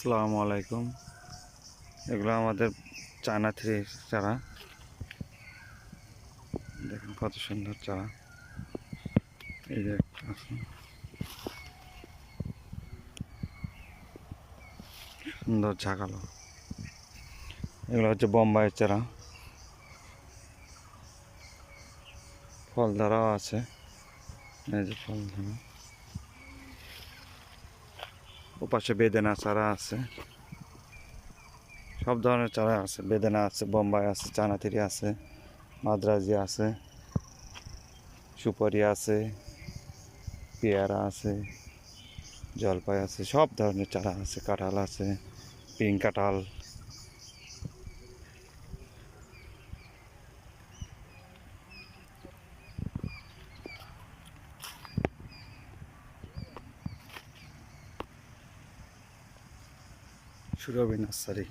আসসালামু আলাইকুম। এগুলো আমাদের চায়না থ্রি চারা। দেখেন কত সুন্দর চারা। এই যে একটা আছে, সুন্দর ঝাঁকালো। এগুলো হচ্ছে বোম্বাইয়ের চারা। ফল ধরাও আছে, এই যে ফল ধরা। ওপাশে বেদেনা চারা আছে, সব ধরনের চারা আছে। বেদেনা আছে, বোম্বাই আছে, চায়না থ্রি আছে, মাদ্রাজি আছে, সুপারি আছে, পেয়ারা আছে, জলপাই আছে, সব ধরনের চারা আছে। কাঁঠাল আছে, পিঙ্ক কাঁঠাল। সুরভি নার্সারি।